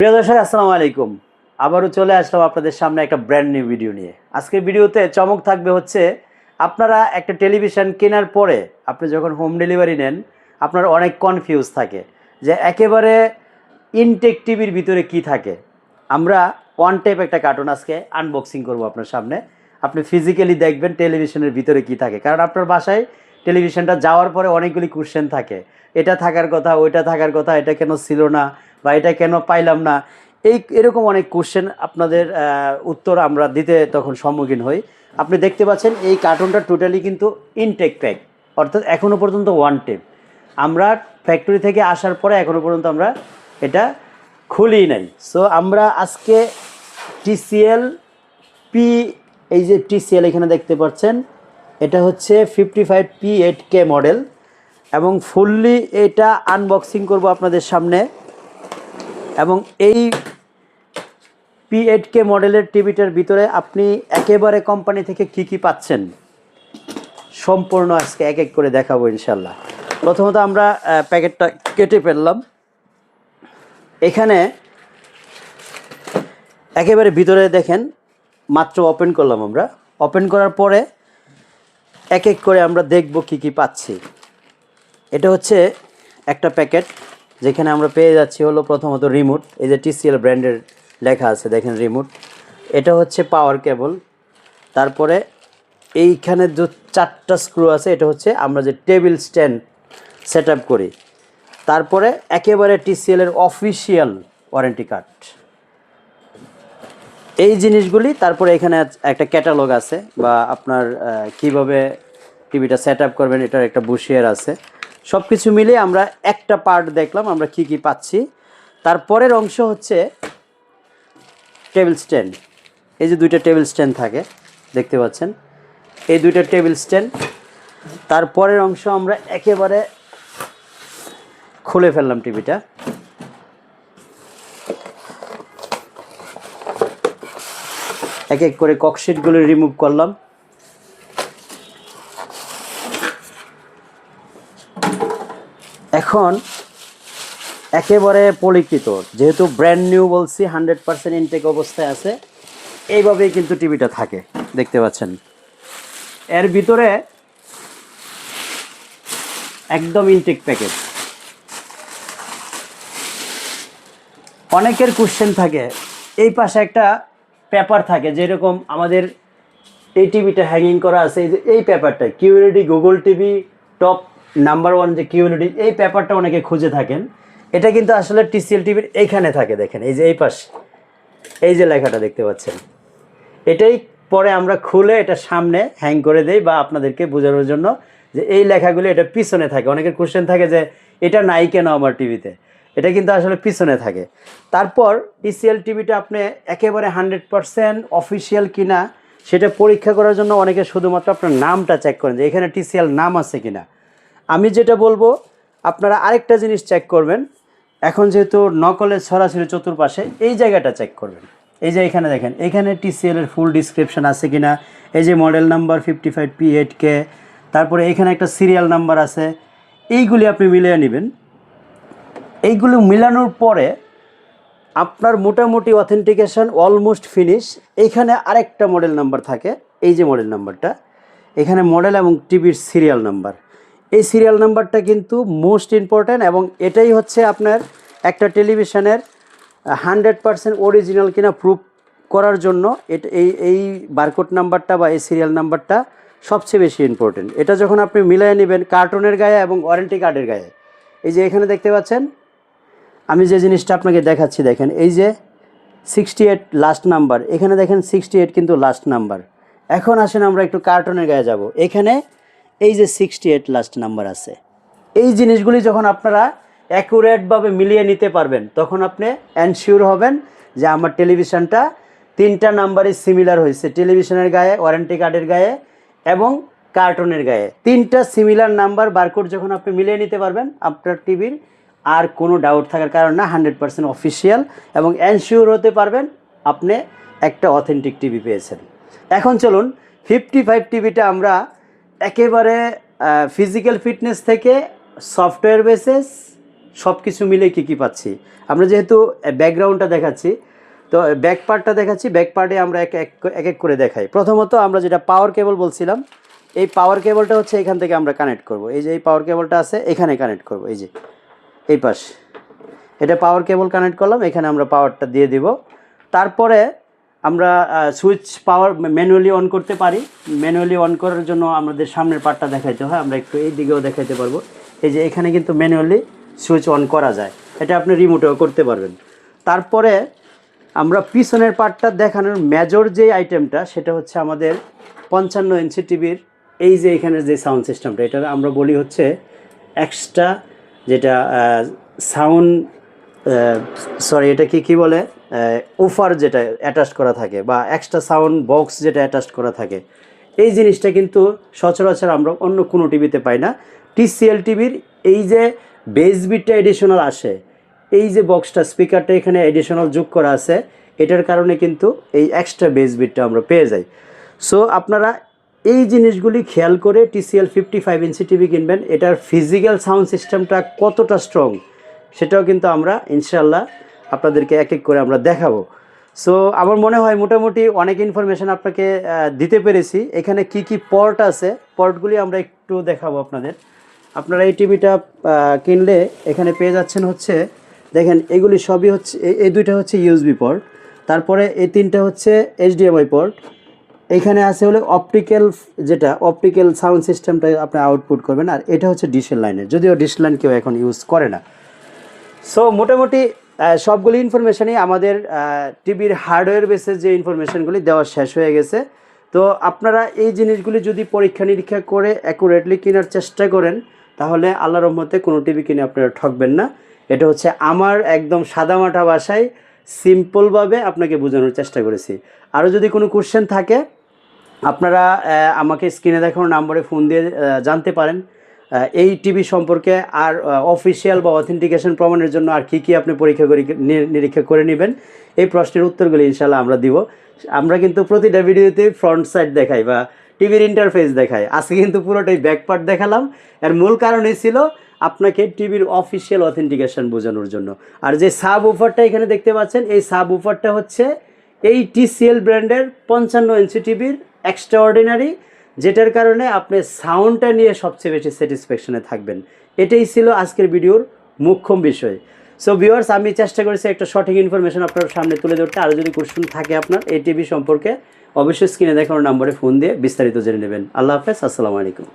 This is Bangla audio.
প্রিয় দর্শক আসসালামু আলাইকুম। আবারও চলে আসলাম আপনাদের সামনে একটা ব্র্যান্ড নিউ ভিডিও নিয়ে। আজকের ভিডিওতে চমক থাকবে হচ্ছে আপনারা একটা টেলিভিশন কেনার পরে আপনি যখন হোম ডেলিভারি নেন আপনার অনেক কনফিউজ থাকে যে একেবারে ইনটেক টিভির ভিতরে কি থাকে। আমরা ওয়ান টাইপ একটা কার্টুন আজকে আনবক্সিং করব আপনার সামনে। আপনি ফিজিক্যালি দেখবেন টেলিভিশনের ভিতরে কি থাকে, কারণ আপনার বাসায় টেলিভিশনটা যাওয়ার পরে অনেকগুলি কোশ্চেন থাকে, এটা থাকার কথা, ওইটা থাকার কথা, এটা কেন ছিল না বা এটা কেন পাইলাম না, এরকম অনেক কোশ্চেন আপনাদের উত্তর আমরা দিতে তখন সম্মুখীন হই। আপনি দেখতে পাচ্ছেন এই কার্টুনটা টোটালি কিন্তু ইনটেক প্যাক, অর্থাৎ এখনও পর্যন্ত ওয়ান টেপ। আমরা ফ্যাক্টরি থেকে আসার পরে এখনও পর্যন্ত আমরা এটা খুলি নাই। সো আমরা আজকে টিসিএল পি, এই যে টিসিএল এখানে দেখতে পাচ্ছেন, এটা হচ্ছে 55P8K মডেল এবং ফুললি এটা আনবক্সিং করব আপনাদের সামনে। এবং এই P8K মডেলের টিভিটার ভিতরে আপনি একেবারে কোম্পানি থেকে কি পাচ্ছেন সম্পূর্ণ আজকে এক এক করে দেখাবো ইনশাল্লাহ। প্রথমত আমরা প্যাকেটটা কেটে ফেললাম। এখানে একেবারে ভিতরে দেখেন, মাত্র ওপেন করলাম। আমরা ওপেন করার পরে এক এক করে আমরা দেখব কি পাচ্ছি। এটা হচ্ছে একটা প্যাকেট, যেখানে আমরা পেয়ে যাচ্ছি হলো প্রথমত রিমোট, এই যে টিসিএল ব্র্যান্ডের লেখা আছে দেখেন রিমোট। এটা হচ্ছে পাওয়ার কেবল। তারপরে এইখানে যে 4টা স্ক্রু আছে, এটা হচ্ছে আমরা যে টেবিল স্ট্যান্ড সেট আপ করি। তারপরে একেবারে টিসিএলের অফিসিয়াল ওয়ারেন্টি কার্ড, এই জিনিসগুলি। তারপরে এখানে একটা ক্যাটালগ আছে বা আপনার কিভাবে টিভিটা সেট আপ করবেন এটার একটা বুশিয়ার আছে। সব কিছু মিলে আমরা একটা পার্ট দেখলাম আমরা কি পাচ্ছি। তারপরের অংশ হচ্ছে টেবিল স্ট্যান্ড। এই যে দুইটা টেবিল স্ট্যান্ড থাকে দেখতে পাচ্ছেন, এই দুইটা টেবিল স্ট্যান্ড। তারপরের অংশ আমরা একেবারে খুলে ফেললাম টিভিটা। এক এক করে ককশিটগুলো রিমুভ করলাম। এখন একেবারে পরীক্ষিত, যেহেতু ব্র্যান্ড নিউ বলছি, 100% ইনটেক অবস্থায় আছে, এইভাবেই কিন্তু টিভিটা থাকে দেখতে পাচ্ছেন। এর ভিতরে একদম ইনটেক প্যাকেজ। অনেকের কোশ্চেন থাকে, এই পাশে একটা পেপার থাকে, যেরকম আমাদের এই টিভিটা হ্যাঙ্গিং করা আছে, এই পেপারটা QLED Google TV top number 1 যে কিউএলইডি, এই পেপারটা অনেকে খুঁজে থাকেন। এটা কিন্তু আসলে টিসিএল টিভির এইখানে থাকে, দেখেন এই যে এই পাশে এই যে লেখাটা দেখতে পাচ্ছেন। এটাই পরে আমরা খুলে এটা সামনে হ্যাং করে দেই বা আপনাদেরকে বোঝানোর জন্য যে এই লেখাগুলো এটা পিছনে থাকে। অনেকের কোশ্চেন থাকে যে এটা নাই কেন আমার টিভিতে, এটা কিন্তু আসলে পিছনে থাকে। তারপর টিসিএল টিভিটা আপনি একেবারে 100% অফিসিয়াল কিনা সেটা পরীক্ষা করার জন্য অনেকে শুধুমাত্র আপনার নামটা চেক করেন যে এখানে টিসিএল নাম আছে কিনা। আমি যেটা বলবো, আপনারা আরেকটা জিনিস চেক করবেন। এখন যেহেতু নকলের সরাসরি চতুর্পাশে, এই জায়গাটা চেক করবেন। এই যে এখানে দেখেন, এখানে টিসিএলের ফুল ডিসক্রিপশান আছে কিনা, এই যে মডেল নাম্বার 55P8K, তারপরে এখানে একটা সিরিয়াল নাম্বার আছে, এইগুলি আপনি মিলিয়ে নেবেন। এইগুলো মিলানোর পরে আপনার মোটামুটি অথেন্টিকেশন অলমোস্ট ফিনিশ। এইখানে আরেকটা মডেল নাম্বার থাকে, এই যে মডেল নাম্বারটা, এখানে মডেল এবং টিভির সিরিয়াল নাম্বার। এই সিরিয়াল নাম্বারটা কিন্তু মোস্ট ইম্পর্ট্যান্ট এবং এটাই হচ্ছে আপনার একটা টেলিভিশনের 100% অরিজিনাল কিনা প্রুফ করার জন্য। এটা এই বারকোড নাম্বারটা বা এই সিরিয়াল নাম্বারটা সবচেয়ে বেশি ইম্পর্টেন্ট। এটা যখন আপনি মিলিয়ে নেবেন কার্টুনের গায়ে এবং ওয়ারেন্টি কার্ডের গায়ে, এই যে এখানে দেখতে পাচ্ছেন, আমি যে জিনিসটা আপনাকে দেখাচ্ছি দেখেন, এই যে 68 লাস্ট নাম্বার, এখানে দেখেন 68 কিন্তু লাস্ট নাম্বার। এখন আসেন আমরা একটু কার্টুনের গায়ে যাব, এখানে এই যে 68 লাস্ট নাম্বার আছে। এই জিনিসগুলি যখন আপনারা অ্যাকুরেটভাবে মিলিয়ে নিতে পারবেন তখন আপনি এনশিওর হবেন যে আমার টেলিভিশনটা 3টা নাম্বারই সিমিলার হয়েছে, টেলিভিশনের গায়ে, ওয়ারেন্টি কার্ডের গায়ে এবং কার্টুনের গায়ে 3টা সিমিলার নাম্বার বারকোড যখন আপনি মিলিয়ে নিতে পারবেন, আপনার টিভির আর কোনো ডাউট থাকার কারণ না, 100% অফিসিয়াল, এবং এনশিওর হতে পারবেন আপনি একটা অথেন্টিক টিভি পেয়েছেন। এখন চলুন 55 টিভিটা আমরা একেবারে ফিজিক্যাল ফিটনেস থেকে সফটওয়্যার বেসিস সব কিছু মিলে কি পাচ্ছি। আমরা যেহেতু ব্যাকগ্রাউন্ডটা দেখাচ্ছি, তো ব্যাক পার্টটা দেখাচ্ছি, ব্যাক পার্টে আমরা এক এক করে দেখাই। প্রথমত আমরা যেটা পাওয়ার কেবল বলছিলাম, এই পাওয়ার কেবলটা হচ্ছে এখান থেকে আমরা কানেক্ট করব। এই যে এই পাওয়ার কেবলটা আছে এখানে কানেক্ট করব, এই যে এই পাশ, এটা পাওয়ার কেবল কানেক্ট করলাম, এখানে আমরা পাওয়ারটা দিয়ে দিব। তারপরে আমরা সুইচ পাওয়ার ম্যানুয়ালি অন করতে পারি। ম্যানুয়ালি অন করার জন্য আমাদের সামনের পার্টটা দেখাইতে হয়, আমরা একটু এই দিকেও দেখাইতে পারবো। এই যে এখানে কিন্তু ম্যানুয়ালি সুইচ অন করা যায়, এটা আপনি রিমোটেও করতে পারবেন। তারপরে আমরা পিছনের পার্টটা দেখানোর মেজর যে আইটেমটা, সেটা হচ্ছে আমাদের 55 ইঞ্চি টিভির এই যে এখানের যে সাউন্ড সিস্টেমটা, এটা আমরা বলি হচ্ছে এক্সট্রা, যেটা সাউন্ড সরি এটা কি বলে, ওফার যেটা অ্যাটাচ করা থাকে, বা এক্সট্রা সাউন্ড বক্স যেটা অ্যাটাচ করা থাকে। এই জিনিসটা কিন্তু সচরাচর আমরা অন্য কোনো টিভিতে পাই না। TCL টিভির এই যে বেস বিটটা এডিশনাল আসে, এই যে বক্সটা স্পিকারটা এখানে এডিশনাল যোগ করা আছে, এটার কারণে কিন্তু এই এক্সট্রা বেস বিটটা আমরা পেয়ে যাই। সো আপনারা এই জিনিসগুলি খেয়াল করে TCL 55 ইঞ্চি টিভি কিনবেন। এটার ফিজিক্যাল সাউন্ড সিস্টেমটা কতটা স্ট্রং সেটাও কিন্তু আমরা ইনশাল্লাহ আপনাদেরকে এক এক করে আমরা দেখাবো। সো আমার মনে হয় মোটামুটি অনেক ইনফরমেশন আপনাকে দিতে পেরেছি। এখানে কি পোর্ট আছে, পোর্টগুলি আমরা একটু দেখাবো আপনাদের। আপনারা এই টিভিটা কিনলে এখানে পেয়ে যাচ্ছেন হচ্ছে, দেখেন এগুলি সবই হচ্ছে, এই দুইটা হচ্ছে USB পোর্ট, তারপরে এই তিনটা হচ্ছে HDMI পোর্ট, এইখানে আছে হলো অপটিক্যাল, যেটা অপটিক্যাল সাউন্ড সিস্টেমটা আপনি আউটপুট করবেন, আর এটা হচ্ছে ডিশের লাইনের, যদিও ডিশ লাইন কেউ এখন ইউজ করে না। সো মোটামুটি সবগুলি ইনফরমেশানই আমাদের টিভির হার্ডওয়্যার বেসে যে ইনফরমেশানগুলি দেওয়া শেষ হয়ে গেছে। তো আপনারা এই জিনিসগুলি যদি পরীক্ষা নিরীক্ষা করে অ্যাকুরেটলি কেনার চেষ্টা করেন, তাহলে আল্লাহর রহমতে কোনো টিভি কিনে আপনারা ঠকবেন না। এটা হচ্ছে আমার একদম সাদামাটা ভাষায় সিম্পলভাবে আপনাকে বোঝানোর চেষ্টা করেছি। আরও যদি কোনো কোশ্চেন থাকে আপনারা আমাকে স্ক্রিনে দেখানো নাম্বারে ফোন দিয়ে জানতে পারেন এই টিভি সম্পর্কে। আর অফিসিয়াল বা অথেন্টিকেশন প্রমাণের জন্য আর কি আপনি পরীক্ষা নিরীক্ষা করে নেবেন, এই প্রশ্নের উত্তরগুলি ইনশাল্লাহ আমরা দিব। আমরা কিন্তু প্রতিটা ভিডিওতে ফ্রন্ট সাইড দেখাই বা টিভির ইন্টারফেস দেখাই, আজকে কিন্তু পুরোটাই ব্যাক পার্ট দেখালাম। এর মূল কারণই ছিল আপনাকে টিভির অফিসিয়াল অথেন্টিকেশন বোঝানোর জন্য। আর যে সাব উফারটা এখানে দেখতে পাচ্ছেন, এই সাব উফারটা হচ্ছে এই TCL ব্র্যান্ডের 55 ইঞ্চি টিভির এক্সট্রা অর্ডিনারি, যেটার কারণে আপনি সাউন্ডটা নিয়ে সবচেয়ে বেশি স্যাটিসফ্যাকশনে থাকবেন। এটাই ছিল আজকের ভিডিওর মুখ্য বিষয়। সো ভিউয়ার্স, আমি চেষ্টা করেছি একটা সঠিক ইনফরমেশন আপনার সামনে তুলে ধরতে। আরও যদি কোশ্চেন থাকে আপনার এই টিভি সম্পর্কে, অবশ্যই স্ক্রিনে দেখানো নম্বরে ফোন দিয়ে বিস্তারিত জেনে নেবেন। আল্লাহ হাফেজ, আসসালামু আলাইকুম।